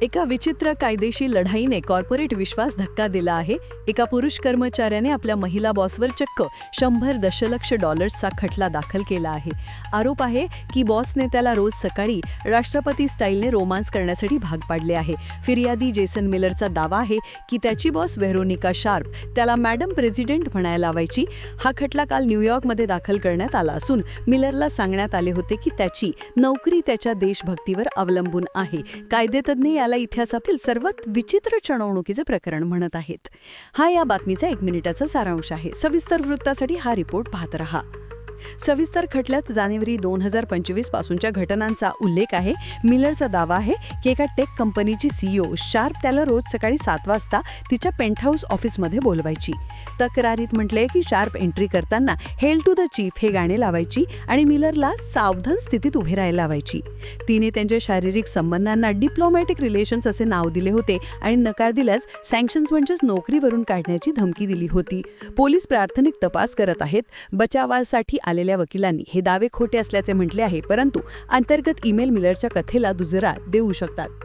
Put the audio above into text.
एका विचित्र कायदेशीर लढाईने कॉर्पोरेट विश्वास धक्का दिला आहे. एका पुरुष कर्मचाऱ्याने आपल्या महिला बॉसवर चक्क 100 दशलक्ष डॉलर्सचा खटला दाखल केला आहे. आरोप आहे की बॉसने त्याला रोज सकाळी राष्ट्रपती स्टाईलने रोमांस करण्यासाठी भाग पाडले आहे. फिर्यादी जेसन मिलरचा दावा आहे की त्याची बॉस व्हेरोनिका शार्प त्याला मॅडम प्रेसिडेंट म्हणायला लावायची. हा खटला काल न्यूयॉर्कमध्ये दाखल करण्यात आला असून मिलरला सांगण्यात आले होते की त्याची नोकरी त्याच्या देशभक्तीवर अवलंबून आहे. कायदेतज्ञ याला इतिहासातील सर्वात विचित्र चणवणुकीचे प्रकरण म्हणत आहेत. हा या बातमीचा 1 मिनिटाचा सारांश आहे. सविस्तर वृत्तासाठी हा रिपोर्ट पाहत रहा. सविस्तर खटल्यात जानेवारी 2025 पासूनच्या घटनांचा उल्लेख आहे. मिलरचा दावा आहे की एका टेक कंपनीची सीईओ शार्प त्याला रोज सकाळी 7 वाजता तिच्या पेंटहाऊस ऑफिसमध्ये बोलवायची. तक्रारीत म्हटलंय की शार्प एंट्री करताना हेल टू द चीफ हे गाणे लावायची आणि मिलरला सावधान स्थितीत उभे राहायला लावायची. तिने त्यांच्या शारीरिक संबंधांना डिप्लोमॅटिक रिलेशन्स असे नाव दिले होते आणि नकार दिल्यास सँक्शन्स म्हणजेच नोकरीवरून काढण्याची धमकी दिली होती. पोलीस प्राथमिक तपास करत आहेत. बचावासाठी आलेल्या वकिलांनी हे दावे खोटे असल्याचे म्हटले आहे, परंतु अंतर्गत ईमेल मिलरच्या कथेला दुजोरा देऊ शकतात.